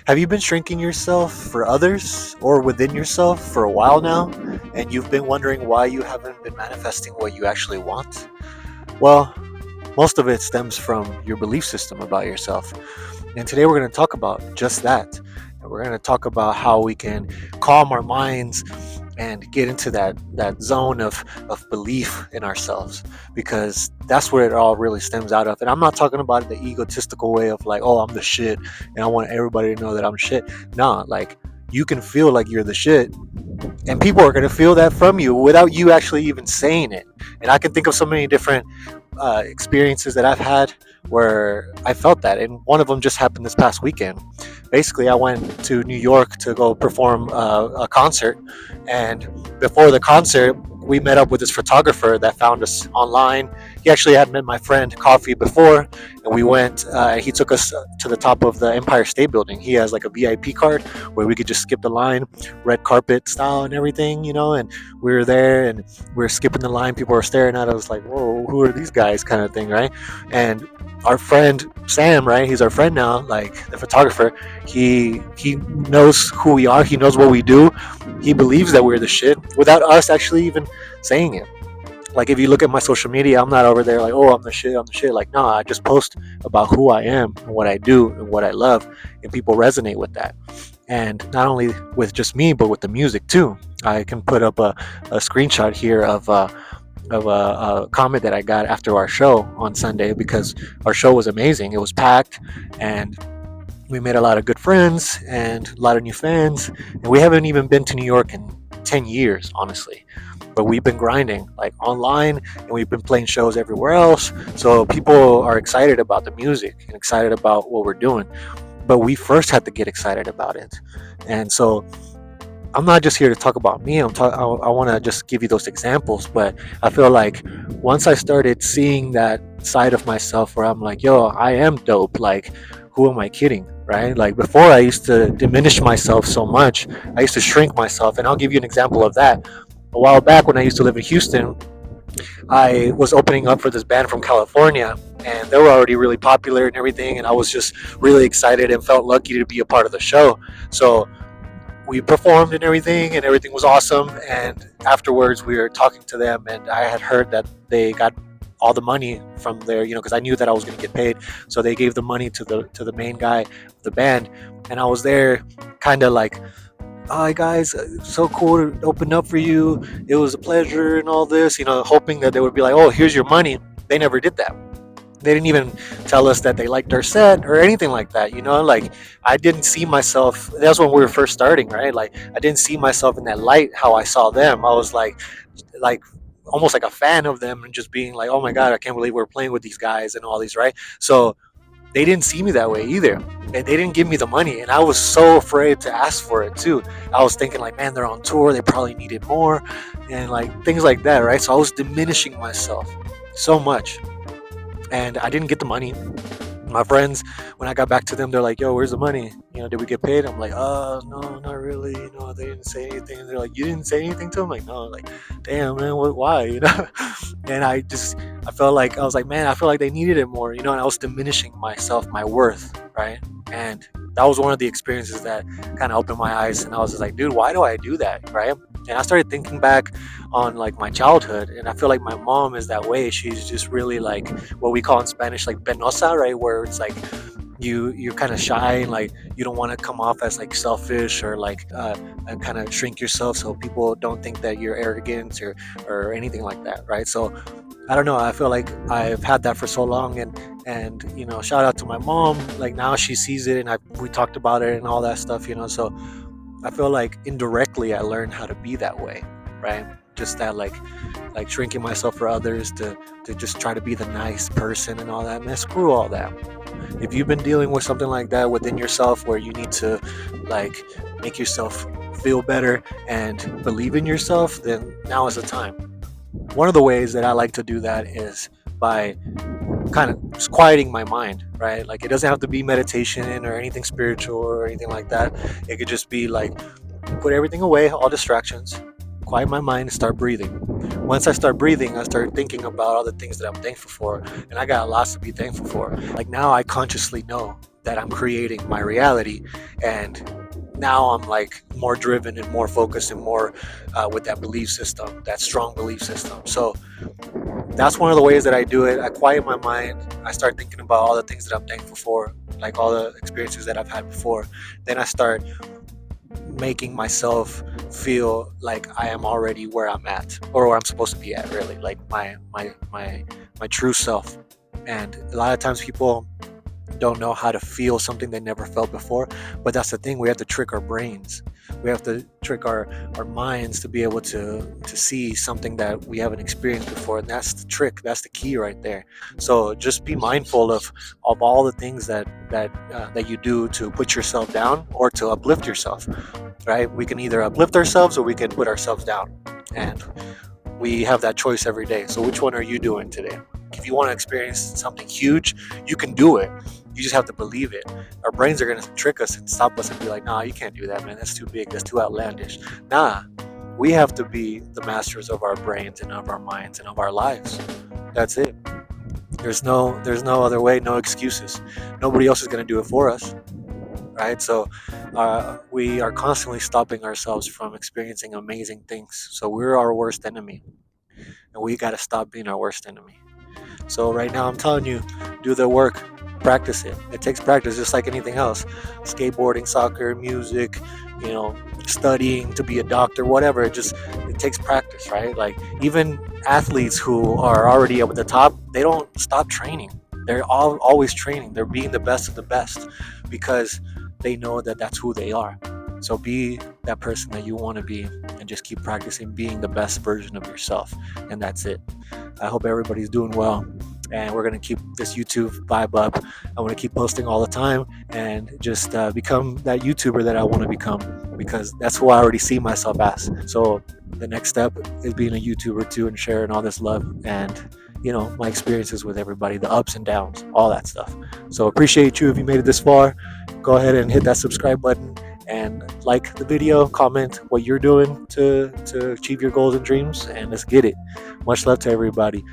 Have you been shrinking yourself for others or within yourself for a while now, and you've been wondering why you haven't been manifesting what you actually want? Well, most of it stems from your belief system about yourself. And today we're going to talk about just that. And we're going to talk about how we can calm our minds and get into that zone of belief in ourselves, because that's where it all really stems out of. And I'm not talking about the egotistical way of like, oh, I'm the shit and I want everybody to know that I'm shit. Nah, like, you can feel like you're the shit, and people are going to feel that from you without you actually even saying it. And I can think of so many different experiences that I've had where I felt that, and one of them just happened this past weekend. Basically, I went to New York to go perform a concert, and before the concert, we met up with this photographer that found us online. He actually had met my friend Coffee before, and we went. He took us to the top of the Empire State Building. He has like a VIP card where we could just skip the line, red carpet style and everything, and we were there and we were skipping the line. People were staring at us like, "Whoa, who are these guys?" kind of thing, right? And our friend Sam, right? He's our friend now, like the photographer. He knows who we are. He knows what we do. He believes that we're the shit without us actually even saying it. Like, if you look at my social media, I'm not over there like, oh, I'm the shit, I'm the shit. Like, no, I just post about who I am and what I do and what I love, and people resonate with that. And not only with just me, but with the music too. I can put up a screenshot here of a comment that I got after our show on Sunday, because our show was amazing. It was packed, and we made a lot of good friends and a lot of new fans. And we haven't even been to New York in 10 years, honestly. But we've been grinding like online, and we've been playing shows everywhere else. So people are excited about the music and excited about what we're doing. But we first had to get excited about it. And so I'm not just here to talk about me. I want to just give you those examples. But I feel like once I started seeing that side of myself where I'm like, yo, I am dope. Like, who am I kidding? Right? Like, before, I used to diminish myself so much. I used to shrink myself. And I'll give you an example of that. A while back, when I used to live in Houston, I was opening up for this band from California, and they were already really popular and everything. And I was just really excited and felt lucky to be a part of the show. So we performed and everything was awesome. And afterwards, we were talking to them, and I had heard that they got all the money from there, because I knew that I was going to get paid. So they gave the money to the main guy of the band, and I was there, kind of like, "Hi guys, so cool to open up for you. It was a pleasure and all this," hoping that they would be like, "Oh, here's your money." They never did that. They didn't even tell us that they liked our set or anything like that. Like, I didn't see myself. That's when we were first starting, right? Like, I didn't see myself in that light how I saw them. I was like almost like a fan of them, and just being like, oh my god, I can't believe we're playing with these guys and all these, right? So they didn't see me that way either, and they didn't give me the money, and I was so afraid to ask for it too. I was thinking like, man, they're on tour, they probably needed more, and like things like that, right? So I was diminishing myself so much, and I didn't get the money. My friends, when I got back to them, they're like, "Yo, where's the money? Did we get paid?" I'm like, no, not really. They didn't say anything." And they're like, "You didn't say anything to them?" Like, no. Like, damn, man, why? And I felt like, I was like, man, I feel like they needed it more. And I was diminishing myself, my worth, right? And that was one of the experiences that kind of opened my eyes, and I was just like, dude, why do I do that, right? And I started thinking back on like my childhood, and I feel like my mom is that way. She's just really like what we call in Spanish like penosa, right? Where it's like you're kind of shy, and like you don't want to come off as like selfish, or like and kind of shrink yourself so people don't think that you're arrogant or anything like that, right? So I don't know. I feel like I've had that for so long, and shout out to my mom. Like, now she sees it, and we talked about it and all that stuff. So I feel like indirectly I learned how to be that way, right? Just that, like shrinking myself for others, to just try to be the nice person and all that. Man, screw all that. If you've been dealing with something like that within yourself, where you need to like make yourself feel better and believe in yourself, then now is the time. One of the ways that I like to do that is by kind of just quieting my mind, right? Like, it doesn't have to be meditation or anything spiritual or anything like that. It could just be like, put everything away, all distractions, quiet my mind, and start breathing. Once I start breathing, I start thinking about all the things that I'm thankful for, and I got lots to be thankful for. Like, now I consciously know that I'm creating my reality. And now I'm like more driven and more focused and more with that belief system, that strong belief system. So that's one of the ways that I do it. I quiet my mind. I start thinking about all the things that I'm thankful for, like all the experiences that I've had before. Then I start making myself feel like I am already where I'm at, or where I'm supposed to be at, really, like my true self. And a lot of times people don't know how to feel something they never felt before. But that's the thing, we have to trick our brains. We have to trick our minds to be able to see something that we haven't experienced before. And that's the trick, that's the key right there. So just be mindful of all the things that you do to put yourself down or to uplift yourself, right? We can either uplift ourselves or we can put ourselves down, and we have that choice every day. So which one are you doing today? If you want to experience something huge, you can do it. You just have to believe it. Our brains are going to trick us and stop us and be like, nah, you can't do that, man. That's too big. That's too outlandish. Nah, we have to be the masters of our brains and of our minds and of our lives. That's it. There's no other way, no excuses. Nobody else is going to do it for us, right? So we are constantly stopping ourselves from experiencing amazing things. So we're our worst enemy, and we got to stop being our worst enemy. So right now, I'm telling you, do the work, practice it. It takes practice, just like anything else. Skateboarding, soccer, music, studying to be a doctor, whatever. It takes practice, right? Like even athletes who are already up at the top, they don't stop training. They're always training. They're being the best of the best because they know that that's who they are. So be that person that you want to be, and just keep practicing being the best version of yourself. And that's it. I hope everybody's doing well. And we're going to keep this YouTube vibe up. I want to keep posting all the time and just become that YouTuber that I want to become, because that's who I already see myself as. So the next step is being a YouTuber too, and sharing all this love and my experiences with everybody, the ups and downs, all that stuff. So appreciate you if you made it this far. Go ahead and hit that subscribe button and like the video, comment what you're doing to achieve your goals and dreams, and let's get it. Much love to everybody.